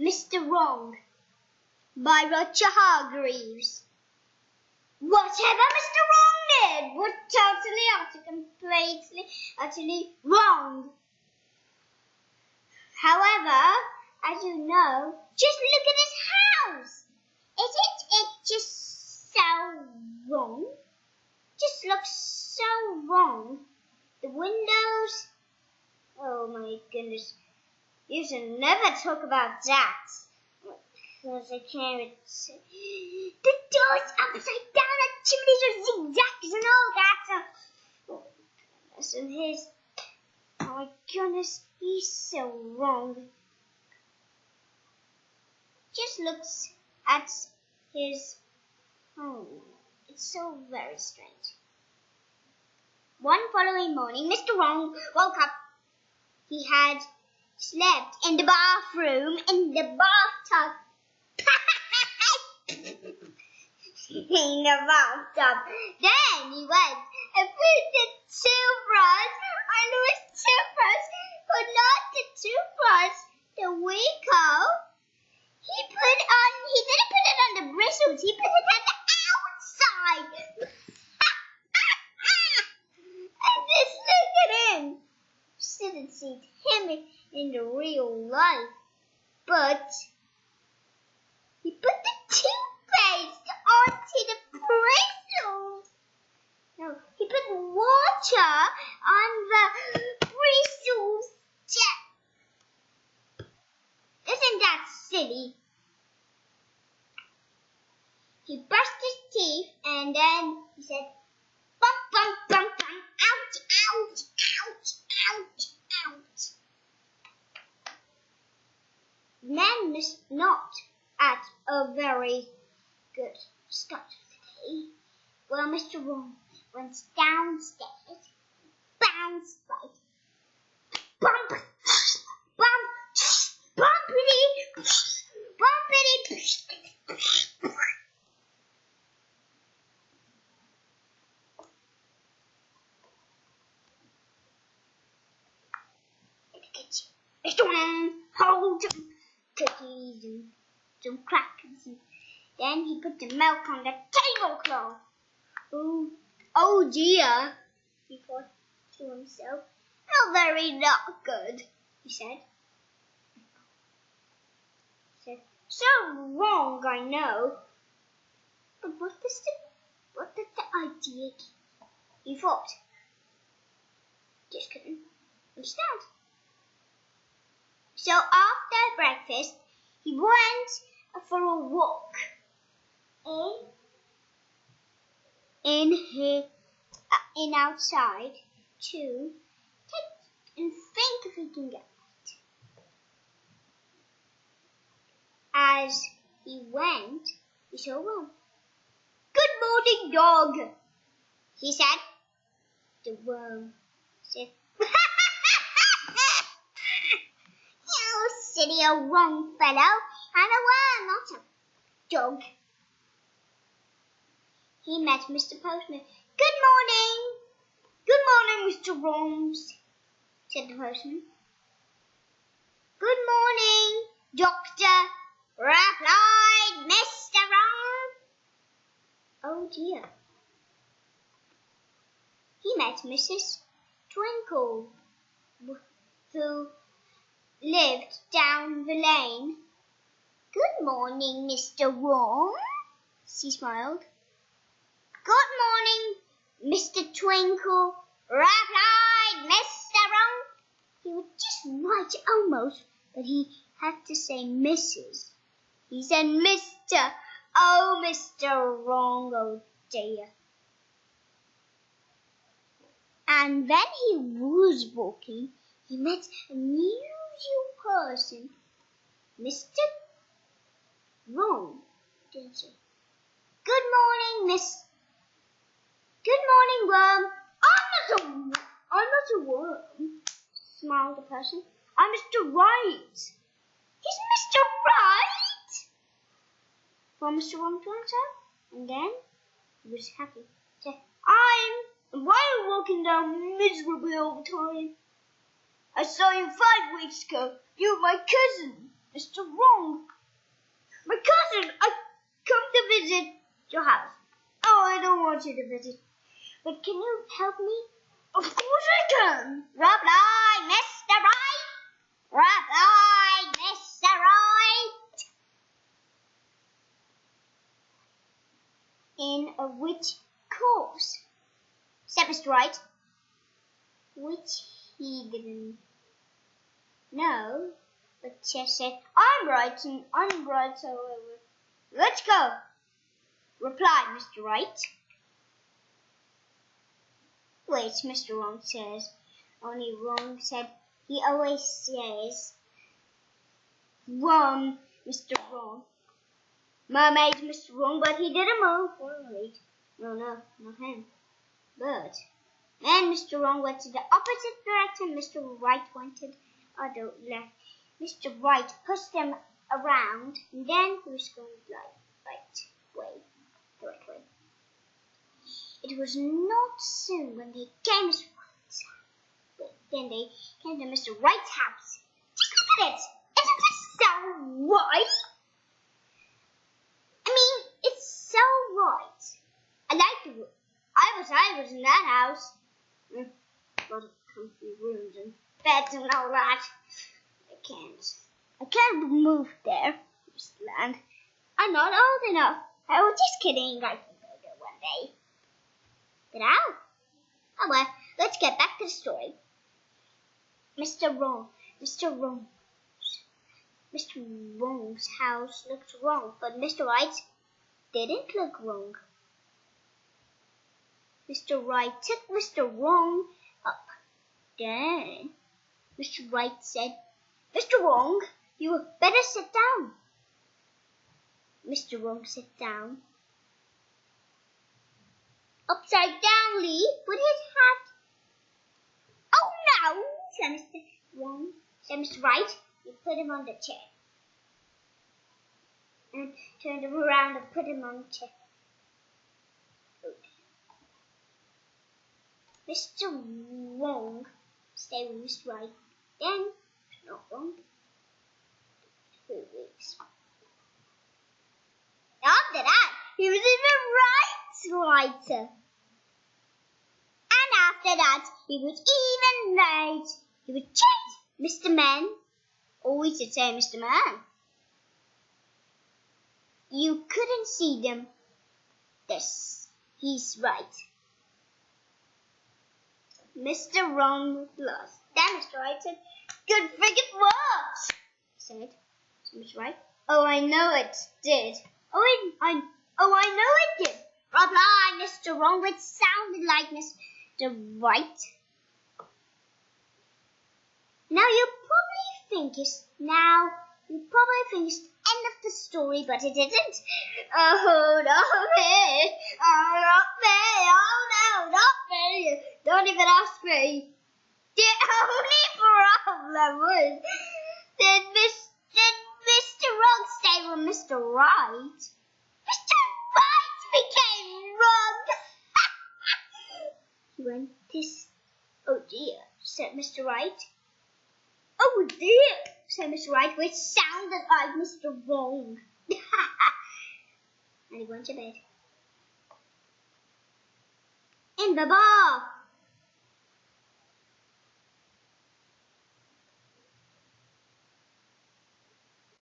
Mr. Wrong by Roger Hargreaves. Whatever Mr. Wrong did was utterly wrong. However, as you know, just look at his house. Isn't it just so wrong? Just looks so wrong. The windows, oh my goodness, you should never talk about that. Because I can't see. The door's upside down, the chimneys are zigzags and all that. Oh goodness, and his, oh my goodness, he's so wrong. Just looks at his home. It's so very strange. One following morning, Mr. Wrong woke up. He had slept in the bathroom, in the bathtub. In the bathtub. Then he went and put the toothbrush under his toothbrush, but not the toothbrush, the Wico. He didn't put it on the bristles, he put it on the outside. And just look at him. Didn't see him in the real life, but he put the toothpaste onto the bristles. No, he put water on the bristles. Isn't that silly? He brushed his teeth and then he said, bump, bump, bump, bump, ouch, ouch, ouch, ouch, ouch. The man was not at a very good start of the day. Well, Mr. Wrong went downstairs, bounced right, bump, bump, bumpity, bumpity. In the kitchen, Mr. Wrong hold some cookies and some crackers, and then he put the milk on the tablecloth. Oh dear, he thought to himself. Not good, he said. So wrong, I know. But what did the idea give? He thought. Just couldn't understand. So after breakfast, he went for a walk in outside to take and think if he can get it. As he went, he saw a worm. Good morning, dog, he said. The worm said, you silly old wrong fellow. I'm a worm, not a dog. He met Mr. Postman. Good morning. Good morning, Mr. Wrongs, said the postman. Good morning, Doctor, replied Mr. Wrong. Oh dear. He met Mrs. Twinkle, who lived down the lane. Good morning, Mr. Wrong, she smiled. Good morning, Mr. Twinkle, replied Mr. Wrong. He was just right almost, but he had to say Mrs. He said Mr. Oh, Mr. Wrong, oh dear. And when he was walking, he met a unusual person. Mr. Wrong, didn't he? Good morning, Miss. Good morning, worm. I'm not a worm, smiled the person. I'm Mr. Right. He's Mr. Right? Well, Mr. Wrong to answer, and then he was happy. He said, why are you walking down miserably all the time? I saw you 5 weeks ago. You were my cousin. Mr. Wrong, my cousin, I come to visit your house. Oh, I don't want you to visit. But can you help me? Of course I can. Reply, Mr. Right. Reply, Mr. Right. In which course? Said Mr. Right. Which he didn't know, but just said, I'm right, so let's go. Replied Mr. Right. Wait, Mr. Wrong says. Only Wrong said, he always says, Wrong, Mr. Wrong. Mermaid, Mr. Wrong, but he didn't move. Wait. No, not him. But then Mr. Wrong went to the opposite direction. Mr. Right wanted other left. Mr. Right pushed them around, and then he was going the right way. It was not soon when they came to then they came to Mr. Right's house. Just look at it! Isn't this so right? I mean, it's so right. I like the I was in that house. A lot of comfy rooms and beds and all that. I can't move there. Just land. I'm not old enough. I was just kidding. I can go there one day. Get out. Oh well, let's get back to the story. Mr. Wrong's house looked wrong, but Mr. Right's didn't look wrong. Mr. Right took Mr. Wrong up. Then Mr. Right said, Mr. Wrong, you had better sit down. Mr. Wrong sat down. Upside downly with his hat. Oh no, said Mr. Wrong. Said Mr. Right. He put him on the chair. And turned him around and put him on the chair. Mr. Wrong stayed with Mr. Right. Then, not wrong, 2 weeks. After that, he was even righter. And after that, he was even right. He would check Mr. Man. Always the same Mr. Man. You couldn't see them. He's right. Mr. Wrong lost. Then Mr. Right said, good friggin' works, said Mr. Right. Oh, I know it did. I know it did. Replied Mr. Wrong, which sounded like Mr. Right. Now you probably think it's the end of the story, but it isn't. Oh, not me. Oh, not me. Oh, no, not me. Don't even ask me. The only problem was, did Mr. Wrong stay with Mr. Right? Mr. Right became wrong. He went this. Oh dear, said Mr. Right. Oh dear, said Mr. Right, which sounded like Mr. Wrong. And he went to bed. In the bar.